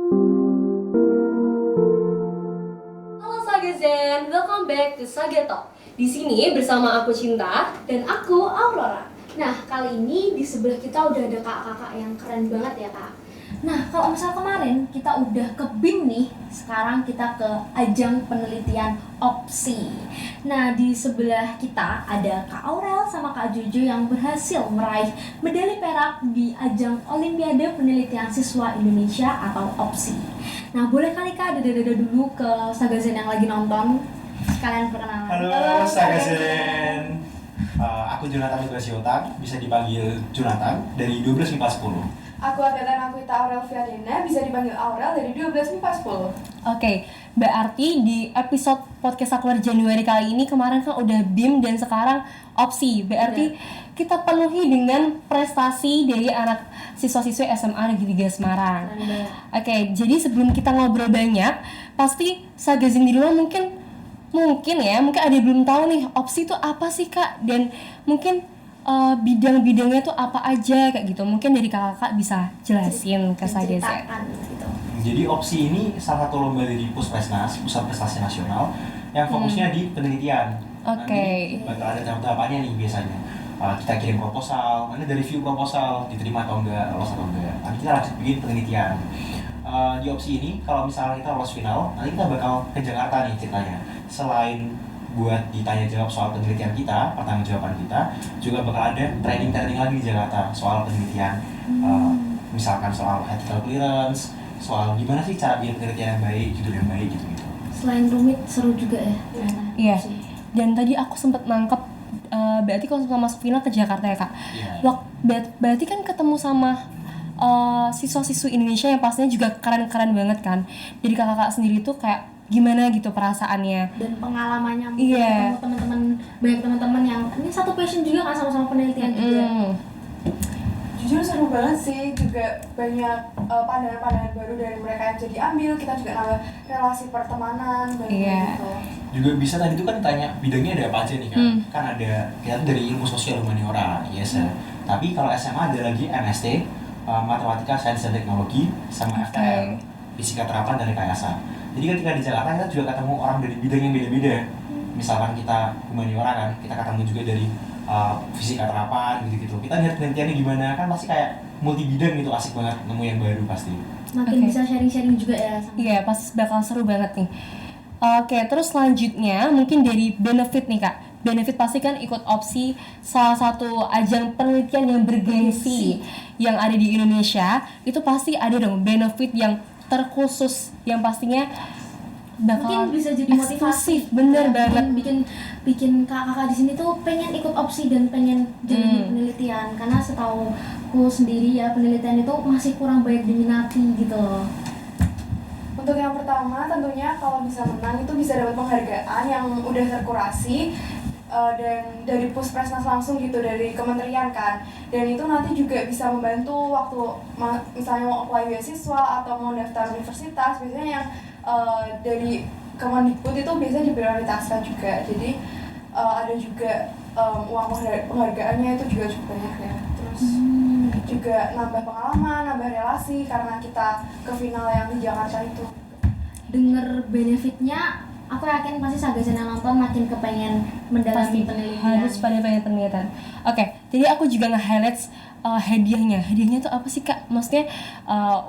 Halo Sagazen, welcome back to Saga Talk. Di sini bersama aku Cinta dan aku Aurora. Nah, kali ini di sebelah kita udah ada kakak-kakak yang keren banget ya, Kak. Nah, kalau misal kemarin kita udah ke BIM nih, sekarang kita ke ajang penelitian OPSI. Nah, di sebelah kita ada Kak Aurel sama Kak Jojo yang berhasil meraih medali perak di ajang Olimpiade Penelitian Siswa Indonesia atau OPSI. Nah, boleh kali Kak dada-dada dulu ke Sagazen yang lagi nonton, sekalian perkenalan. Halo Sagazen, aku Jonathan Nugrasiotan, bisa dipanggil Jonathan dari 12 MIPA 10. Aku Agatan Akuita Aurel Fiadina, bisa dipanggil Aurel dari 12 MIPA 10. Oke, berarti di episode podcast Saklar Januari kali ini kemarin kan udah BIM dan sekarang OPSI. Berarti kita penuhi dengan prestasi dari anak siswa-siswi SMA Negeri 3 Semarang. Oke, jadi sebelum kita ngobrol banyak, pasti Sagazen di rumah mungkin ada yang belum tahu nih OPSI itu apa sih Kak, dan mungkin bidang-bidangnya tuh apa aja kayak gitu. Mungkin dari kakak bisa jelasin ke Sagazen. Gitu. Jadi OPSI ini salah satu lomba dari Puspesnas, Pusat Prestasi Nasional, yang fokusnya di penelitian. Oke. Nanti bakal ada tahap-tahapannya nih biasanya. Kita kirim proposal, nanti dari review proposal, diterima atau enggak, lolos atau enggak. Nanti kita langsung bikin penelitian. Di OPSI ini, kalau misalnya kita lolos final, nanti kita bakal ke Jakarta nih ceritanya. Selain buat ditanya jawab soal penelitian kita, pertanggungjawaban kita, juga bakal ada training lagi di Jakarta soal penelitian. Misalkan soal ethical clearance, soal gimana sih cara bikin penelitian yang baik, judul yang baik gitu-gitu. Selain rumit, seru juga ya. Iya. Dan tadi aku sempat nangkep, berarti kalau setelah masuk final ke Jakarta ya Kak. Iya. Berarti kan ketemu sama siswa-siswi Indonesia yang pastinya juga keren-keren banget kan. Jadi kakak sendiri tuh kayak gimana gitu perasaannya Dan pengalamannya mungkin ketemu teman-teman, banyak teman-teman yang ini satu passion juga kan, sama-sama penelitian juga. Jujur seru banget sih, juga banyak pandangan-pandangan baru dari mereka yang jadi ambil. Kita juga nambah relasi pertemanan dan gitu. Juga bisa tadi tuh kan tanya bidangnya ada apa aja nih kan. Kan ada kita tuh dari ilmu sosial humaniora, tapi kalau SMA ada lagi MST, Matematika, Sains dan Teknologi, sama FTR, Fisika Terapan dan Rekayasa. Jadi ketika di Jakarta kita juga ketemu orang dari bidang yang beda-beda. Misalkan kita humaniora kan, kita ketemu juga dari fisika terapan gitu-gitu. Kita lihat penelitiannya gimana, kan pasti kayak multi bidang gitu, asik banget nemu yang baru pasti. Makin bisa sharing-sharing juga ya. Iya, pasti bakal seru banget nih. Oke, terus selanjutnya mungkin dari benefit nih Kak. Benefit pasti kan ikut OPSI, salah satu ajang penelitian yang bergengsi yang ada di Indonesia. Itu pasti ada dong benefit yang terkhusus yang pastinya bakal mungkin bisa jadi eksklusif. motivasi. Bener Ya, banget. bikin kakak-kakak di sini tuh pengen ikut OPSI dan pengen jadi penelitian, karena setauku sendiri ya penelitian itu masih kurang banyak diminati gitu loh. Untuk yang pertama tentunya kalau bisa menang itu bisa dapat penghargaan yang udah terkurasi dan dari Puspesnas langsung gitu, dari kementerian kan. Dan itu nanti juga bisa membantu waktu misalnya mau apply beasiswa atau mau daftar universitas, biasanya yang dari Kemendikbud itu biasanya diprioritaskan juga. Jadi ada juga uang penghargaannya itu juga cukup banyak ya. Terus juga nambah pengalaman, nambah relasi karena kita ke final yang di Jakarta itu. Dengar benefitnya, aku yakin pasti Sagazen yang nonton makin kepengen mendalami penelitian. Harus pada pengen penelitian. Oke, jadi aku juga nge-highlight hadiahnya. Hadiahnya tuh apa sih Kak? Maksudnya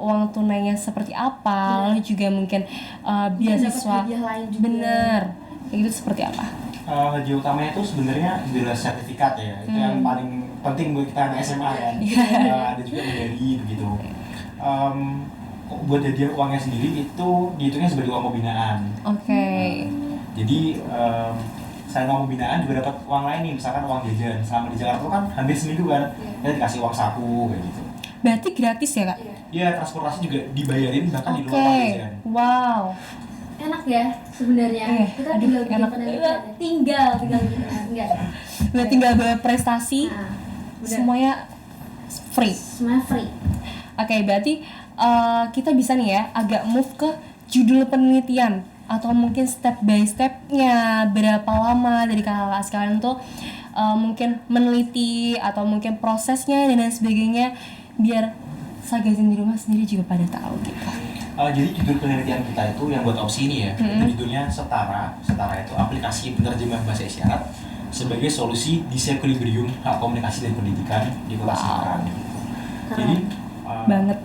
uang tunainya seperti apa? Lalu juga mungkin beasiswa. Hadiah lain juga. Bener. Kayak gitu seperti apa? Hadiah utamanya itu sebenarnya adalah sertifikat ya, itu yang paling penting buat kita anak SMA kan. Ada juga medali begitu. Buat hadiah uangnya sendiri itu dihitungnya sebagai uang pembinaan. Oke. Jadi selain uang pembinaan juga dapat uang lain nih, misalkan uang jajan. Selama di Jakarta tuh kan hampir seminggu kan, kita dikasih uang saku kayak gitu. Berarti gratis ya Kak? Iya, transportasi juga dibayarin bahkan di luar Oke. uang jajan. Wow. Enak ya sebenarnya. Kita aduh, tinggal bikin enak. penelitian. Tinggal bikin enggak. Udah tinggal bawa prestasi, Nah, bener. semuanya free. Semuanya free. Oke, berarti kita bisa nih ya agak move ke judul penelitian atau mungkin step by stepnya, berapa lama dari kakak sekalian tuh mungkin meneliti atau mungkin prosesnya dan lain sebagainya, biar Sagazen di rumah sendiri juga pada tahu gitu. Jadi judul penelitian kita itu yang buat opsi ini ya, itu judulnya Setara. Setara itu aplikasi penerjemah bahasa isyarat sebagai solusi disequilibrium hak komunikasi dan pendidikan di Kota Semarang. Jadi banget.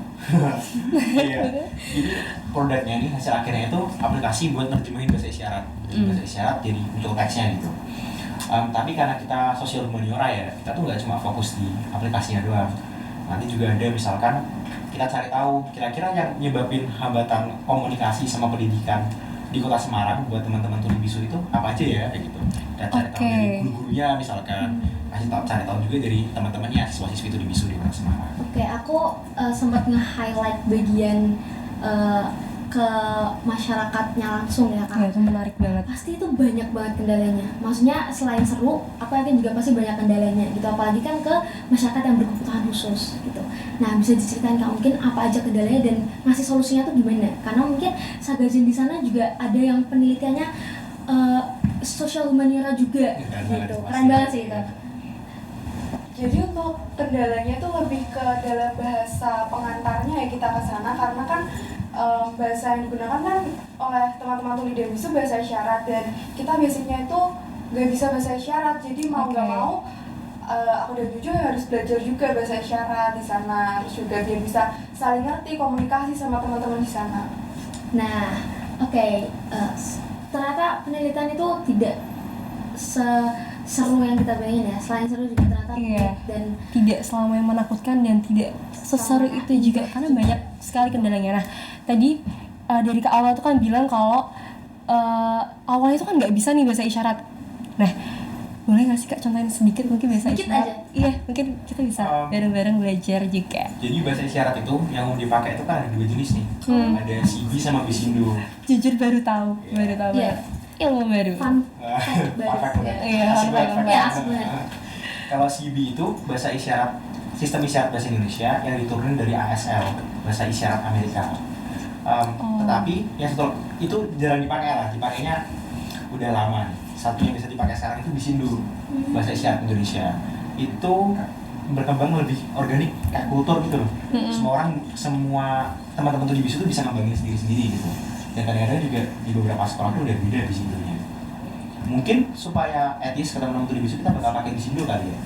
iya. Jadi produknya nih hasil akhirnya itu aplikasi buat nerjemahin bahasa isyarat. Bahasa isyarat jadi muncul teksnya gitu. Tapi karena kita sosial humaniora ya, kita tuh nggak cuma fokus di aplikasinya doang. Nanti juga ada misalkan kita cari tahu kira-kira yang nyebabin hambatan komunikasi sama pendidikan di Kota Semarang buat teman-teman tuli bisu itu apa aja ya kayak gitu. Dan cari tahu dari guru-gurunya misalkan, cari tahu juga dari teman-temannya siswa-siswi tuli bisu di Kota Semarang. Oke, aku sempat nge-highlight bagian ke masyarakatnya langsung ya Kak. Ya, itu menarik banget. Pasti itu banyak banget kendalanya. Maksudnya selain seru, aku yakin juga pasti banyak kendalanya gitu. Apalagi kan ke masyarakat yang berkebutuhan khusus gitu. Nah, bisa diceritain Kak mungkin apa aja kendalanya dan ngasih solusinya tuh gimana? Karena mungkin Sagarjin di sana juga ada yang penelitiannya sosial humaniora juga gitu. Keren banget sih itu. Jadi untuk kendalanya itu lebih ke dalam bahasa pengantarnya ya kita ke sana, karena kan bahasa yang digunakan kan oleh teman-teman tuli dan bisu bahasa isyarat, dan kita basicnya itu nggak bisa bahasa isyarat, jadi mau nggak mau aku dan Juju harus belajar juga bahasa isyarat di sana, terus juga biar bisa saling ngerti komunikasi sama teman-teman di sana. Nah, ternyata penelitian itu tidak seru yang kita bayangin ya. Selain seru juga ternyata dan tidak selama yang menakutkan dan tidak seseru itu juga karena banyak sekali kendalanya. Nah, tadi dari ke awal tuh kan bilang kalau awalnya itu kan nggak bisa nih bahasa isyarat. Nah, boleh nggak sih Kak contohin sedikit mungkin bahasa sedikit isyarat? aja. Iya, mungkin kita bisa bareng-bareng belajar juga. Jadi bahasa isyarat itu yang mau dipakai itu kan ada 2 jenis nih. Ada CB sama Bisindo. Jujur baru tahu Iya. banget. Ilmu baru. Fun fact baru. Iya, Asik banget. Iya, asik banget. Kalau CB itu bahasa isyarat, sistem isyarat bahasa Indonesia yang diturunin dari ASL, bahasa isyarat Amerika. Tetapi yang satu itu jarang dipakai lah, dipakainya udah lama nih. Satu yang bisa dipakai sekarang itu Bisindo, bahasa isyarat Indonesia. Itu berkembang lebih organik, kayak kultur gitu loh. Semua teman-teman tuli bisu itu bisa ngembangin sendiri-sendiri gitu. Dan kadang-kadang juga di beberapa sekolah tuh udah beda Bisindonya. Mungkin supaya etis ke teman-teman tuli bisu kita bakal pakai Bisindo kali ya.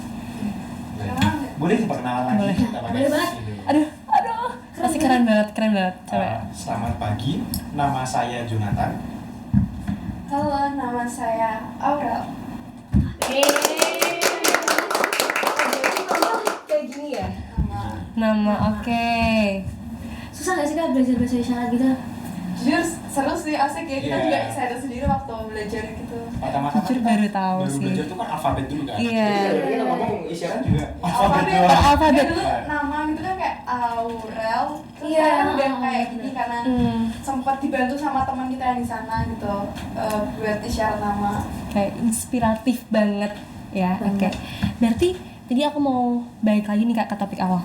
Boleh sih perkenalan lagi Boleh. kita pakai Boleh banget. Bisindo. Aduh. Pasti keren banget. Coba. Selamat pagi, nama saya Jonathan. Halo, nama saya Aurel. Kayak gini ya? Nama oke. Susah nggak sih Kak belajar bahasa isyarat gitu? Jujur seru sih, asik ya, kita Iya. juga excited sendiri waktu belajar gitu. Pertama-tama Jujur kita baru tahu sih. belajar tuh kan alfabet dulu kan. Iya. Jadi kita ngomong isyarat juga alfabet Alfabet. doang. Alfabet. Ya, dulu nama gitu kan kayak Aurel, terus Iya. sekarang udah kayak gini karena sempat dibantu sama teman kita yang di sana gitu, buat isyarat nama. Kayak inspiratif banget ya. Oke. Berarti tadi aku mau balik lagi nih Kak ke topik awal.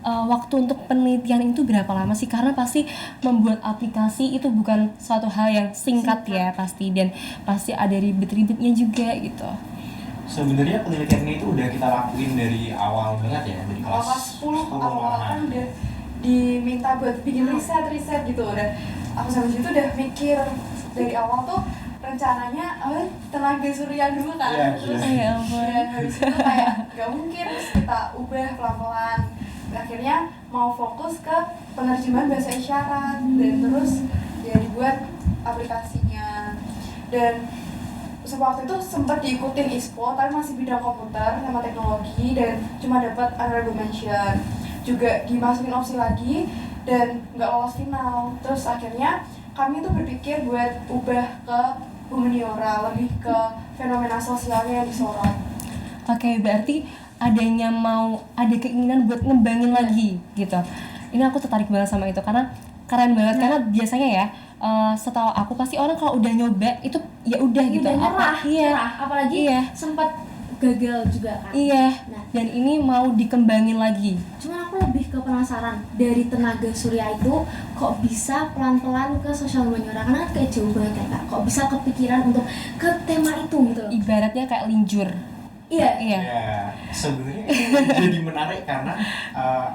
Waktu untuk penelitian itu berapa lama sih? Karena pasti membuat aplikasi itu bukan suatu hal yang singkat ya pasti, dan pasti ada ribet-ribetnya juga gitu. Sebenarnya penelitiannya itu udah kita lakuin dari awal banget ya, dari Kalau kelas 10 awal kan udah diminta buat bikin riset gitu, udah aku sama Juju udah mikir dari awal tuh rencananya tenaga surya dulu kan, Iya, terus gila. Ya ampun. dan habis itu kayak gak mungkin, terus kita ubah pelan-pelan, akhirnya mau fokus ke penerjemahan bahasa isyarat, dan terus ya dibuat aplikasinya. Dan waktu itu sempat diikutin ISPO tapi masih bidang komputer sama teknologi, dan cuma dapat honorable mention, juga dimasukin opsi lagi dan nggak lolos final. Terus akhirnya kami tuh berpikir buat ubah ke humaniora, lebih ke fenomena sosialnya yang disorot. Oke, berarti ada keinginan buat ngembangin lagi gitu. Ini aku tertarik banget sama itu karena keren banget. Karena biasanya ya setahu aku pasti orang kalau udah nyoba itu ya udah gitu. Udah nyerah, Iya. apalagi Iya. sempat gagal juga kan. Iya. Nah, Dan ini mau dikembangin lagi. cuman aku lebih ke penasaran dari tenaga surya itu kok bisa pelan-pelan ke sosial humaniora, karena kayak jauh banget ya Kak. Kok bisa kepikiran untuk ke tema itu gitu loh. Ibaratnya kayak linjur. Iya. Iya. Ya, sebenarnya itu jadi menarik karena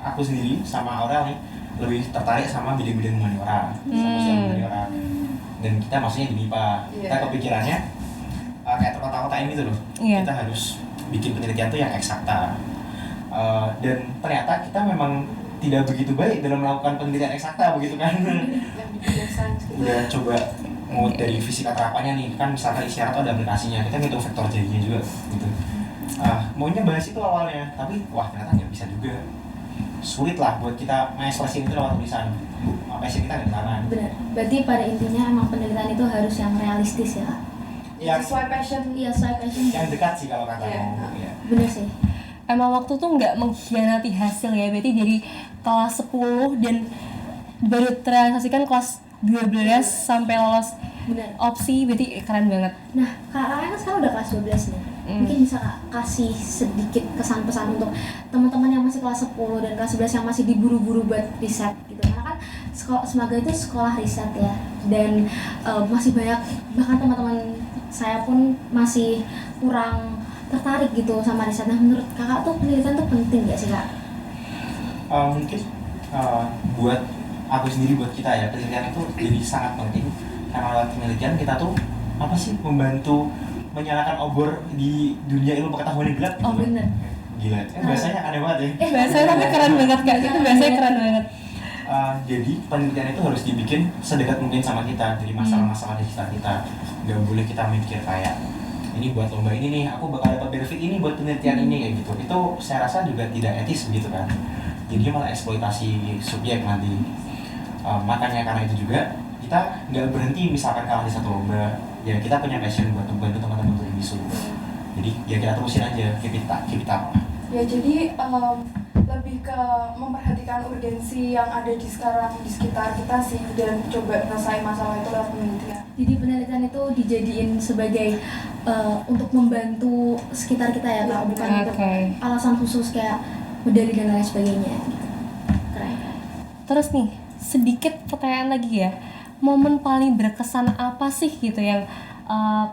aku sendiri sama Aurel nih lebih tertarik sama bidang-bidang humaniora, sama sosial humaniora. Dan kita maksudnya di MIPA, kita kepikirannya kayak terkotak-kotakin gitu loh. Kita harus bikin penelitian tuh yang eksakta. Dan ternyata kita memang tidak begitu baik dalam melakukan penelitian eksakta begitu kan. Udah coba mau dari fisika terapannya nih, kan misalkan isyarat ada aplikasinya, kita ngitung vektor jadinya juga gitu. Maunya bahas itu awalnya, tapi wah ternyata nggak bisa juga. Sulit lah buat kita mengekspresikan itu lewat tulisan. Passion kita nggak di tangan. Benar. Berarti pada intinya emang penelitian itu harus yang realistis ya, Kak? Yang sesuai passion. Iya, sesuai passion. yang dekat sih kalau kata ngomong ya. Bener sih. Emang waktu tuh nggak mengkhianati hasil ya, berarti dari kelas 10 dan baru terrealisasikan kelas 12 sampai lolos Bener. opsi, berarti keren banget. Nah, Kak Raya kan sekarang udah kelas 12 nih. Mungkin bisa Kak kasih sedikit kesan-pesan untuk teman-teman yang masih kelas 10 dan kelas 11 yang masih diburu-buru buat riset gitu. Karena kan sekolah Semaga itu sekolah riset ya. Dan masih banyak, bahkan teman-teman saya pun masih kurang tertarik gitu sama riset. Nah, menurut Kakak tuh penelitian tuh penting gak sih, Kak? Mungkin buat aku sendiri, buat kita ya, penelitian itu jadi sangat penting. Karena lewat penelitian kita tuh apa sih, membantu menyalakan obor di dunia ilmu pengetahuan yang gelap gitu. Oh, bener. Gila, bahasanya aneh banget ya. Bahasanya tapi keren banget Kak, itu bahasanya keren banget. Jadi penelitian itu harus dibikin sedekat mungkin sama kita, dari masalah-masalah di sekitar kita. Gak boleh kita mikir kayak ini buat lomba ini nih, aku bakal dapat benefit ini buat penelitian ini kayak gitu. Itu saya rasa juga tidak etis begitu kan. Jadi malah eksploitasi subjek nanti. Makanya karena itu juga kita nggak berhenti misalkan kalah di satu lomba, ya kita punya passion buat membantu teman-teman untuk bisu. Jadi ya kita terusin aja, keep it up. Ya jadi lebih ke memperhatikan urgensi yang ada di sekarang di sekitar kita sih, dan coba menyelesaikan masalah itu lewat penelitian. Jadi penelitian itu dijadiin sebagai untuk membantu sekitar kita ya, Kak, bukan untuk alasan khusus kayak medali dan lain sebagainya gitu. Keren. Terus nih, sedikit pertanyaan lagi ya. Momen paling berkesan apa sih gitu yang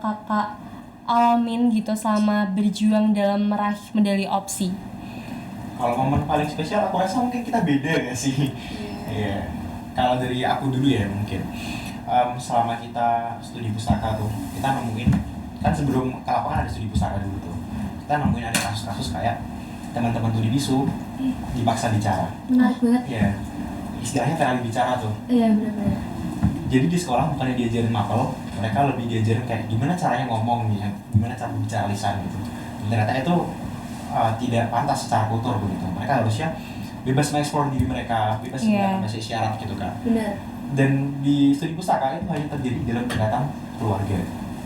Kakak alamin gitu selama berjuang dalam meraih medali opsi? Kalau momen paling spesial aku rasa mungkin kita beda gak sih? Iya. Kalau dari aku dulu ya mungkin. Selama kita studi pustaka tuh, kita nemuin, kan sebelum ke lapangan ada studi pustaka dulu tuh, kita nemuin ada kasus-kasus kayak teman-teman studi bisu dipaksa bicara. Menarik banget. Iya, istilahnya terapi bicara tuh. Iya, benar-benar. Jadi di sekolah bukannya diajarin mapel, mereka lebih diajarin kayak gimana caranya ngomong nih, gimana cara bicara lisan gitu. Dan ternyata itu tidak pantas secara kultur begitu. Mereka harusnya bebas mengeksplor diri mereka, bebas menggunakan bahasa isyarat gitu kan. Benar. Dan di studi pustaka itu hanya terjadi dalam tingkatan keluarga.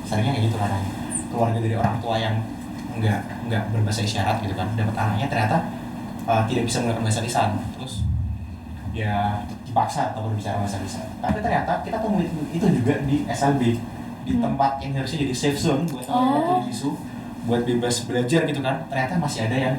Seringnya kayak gitu kan, keluarga dari orang tua yang enggak berbahasa isyarat gitu kan, dapat anaknya ternyata tidak bisa menggunakan bahasa lisan, terus ya dipaksa atau berbicara bahasa lisan. Tapi ternyata kita temuin itu juga di SLB, di tempat yang harusnya jadi safe zone buat teman-teman bisu, buat bebas belajar gitu kan, ternyata masih ada yang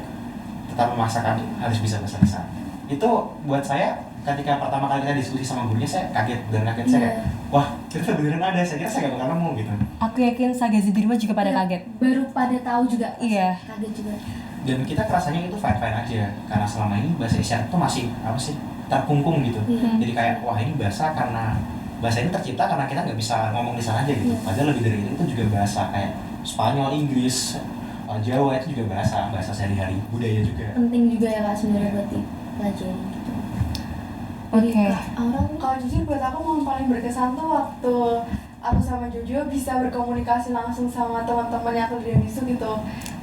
tetap memaksakan harus bisa bahasa lisan. Itu buat saya ketika pertama kali kita diskusi sama gurunya, saya kaget saya kayak, wah ternyata beneran ada, saya kira saya gak bakal nemu gitu. Aku yakin Sagazi Dirma juga pada kaget. Baru pada tahu juga. Iya. Kaget juga. Dan kita kerasanya itu fine-fine aja, karena selama ini bahasa isyarat itu masih apa sih, terkungkung gitu. Jadi kayak wah ini bahasa karena bahasa ini tercipta karena kita nggak bisa ngomong di sana aja gitu. Padahal lebih dari itu juga bahasa kayak Spanyol, Inggris, Jawa itu juga bahasa sehari-hari, budaya juga. Penting juga ya Kak sebenarnya buat dipelajari gitu. Oke. Kalau jujur buat aku momen paling berkesan tuh waktu aku sama Jojo bisa berkomunikasi langsung sama teman-teman yang aku di Bisu gitu,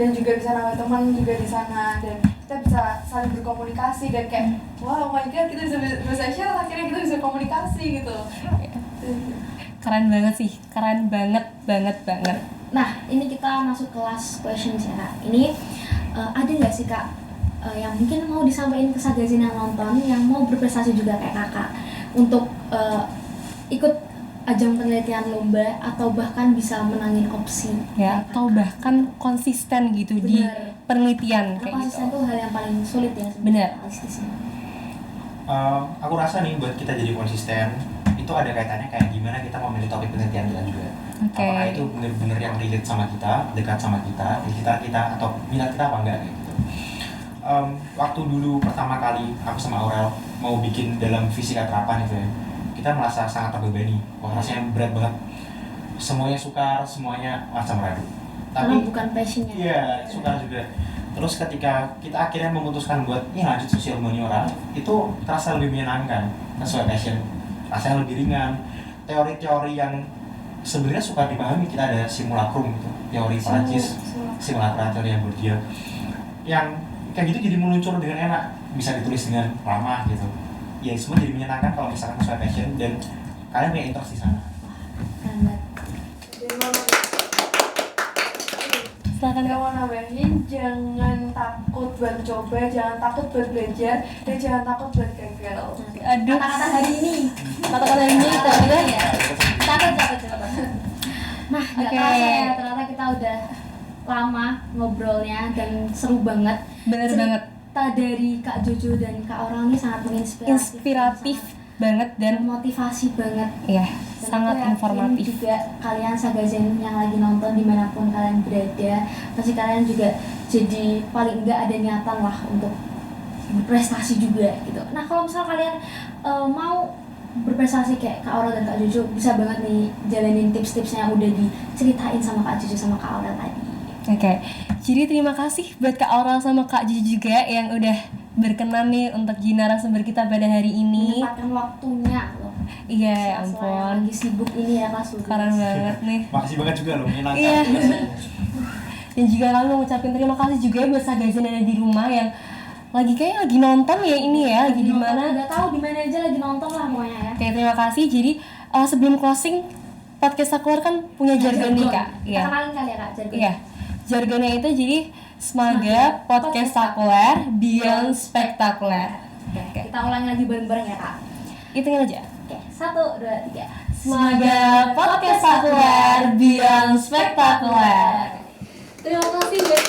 dan juga bisa nambah teman juga di sana, dan kita bisa saling berkomunikasi dan kayak wow, oh my god, kita bisa bahasa isyarat, akhirnya kita bisa komunikasi gitu. Keren banget sih, keren banget. Nah, ini kita masuk kelas questions ya Kak. Ini ada nggak sih Kak yang mungkin mau disampaikan ke Sagazin yang nonton, yang mau berprestasi juga kayak Kakak untuk ikut ajang penelitian lomba atau bahkan bisa menangin opsi Ya, atau bahkan konsisten gitu di penelitian kayak konsisten gitu. tuh hal yang paling sulit ya sebenarnya. Benar. Realistisnya. Aku rasa nih buat kita jadi konsisten itu ada kaitannya kayak gimana kita memilih topik penelitian kita juga. Apakah itu benar-benar yang relate sama kita, dekat sama kita, di sekitar kita, atau minat kita apa enggak kayak gitu. waktu dulu pertama kali aku sama Aurel mau bikin dalam fisika terapan itu ya, kita merasa sangat terbebani. Wah, rasanya berat banget. Semuanya sukar, semuanya macam radu. Karena bukan passionnya. Iya, sukar juga. Terus ketika kita akhirnya memutuskan buat lanjut sosial humaniora, itu terasa lebih menyenangkan, sesuai passion. Rasanya lebih ringan. Teori-teori yang sebenarnya suka dipahami, kita ada simulacrum gitu, teori Prancis, simulacra teori yang Bourdieu, yang kayak gitu jadi meluncur dengan enak, bisa ditulis dengan ramah gitu. Ya semua jadi menyenangkan kalau misalkan sesuai passion dan kalian punya interest di sana. Keren banget. Silakan Yang mau nambahin, jangan takut buat coba, jangan takut buat belajar, dan jangan takut buat gagal. Aduh, Kata-kata hari ini. kata-kata ini kita udah ya. Catat. Nah, nggak Oke. terasa ya, ternyata kita udah lama ngobrolnya dan seru banget. bener banget, Cerita dari Kak Jojo dan Kak Aurel ini sangat menginspiratif. inspiratif banget dan dan motivasi banget. ya Dan sangat aku yakin informatif. juga kalian Sagazen yang lagi nonton dimanapun kalian berada, pasti kalian juga jadi paling enggak ada niatan lah untuk berprestasi juga gitu. Nah kalau misal kalian mau berprestasi kayak Kak Aurel dan Kak Jojo, bisa banget nih jalanin tips-tipsnya yang udah diceritain sama Kak Jojo sama Kak Aurel tadi. Oke, jadi terima kasih buat Kak Aurel sama Kak Juju juga yang udah berkenan nih untuk jadi narasumber kita pada hari ini. Menyempatkan waktunya loh. Iya, ya Sela-sela yang ampun, lagi sibuk ini ya kelas 12. keren banget nih. Makasih banget juga loh, menyenangkan. Iya. Dan juga kami mau ngucapin terima kasih juga buat Sagazen yang ada di rumah yang lagi nonton ya ini ya, lagi di mana? Udah tahu di mana aja lagi nonton lah pokoknya ya. Oke, terima kasih. Jadi sebelum closing podcast Sakular kan punya jargon nih Kak. Kita kenalin kali ya Kak jargon. Iya. Jargonnya itu jadi semoga podcast Sakular beyond spektakuler. Oke, kita ulangi lagi bareng-bareng ya Kak. Hitung aja. Oke, 1, 2, 3. Semoga podcast Sakular beyond spektakuler. Terima kasih buat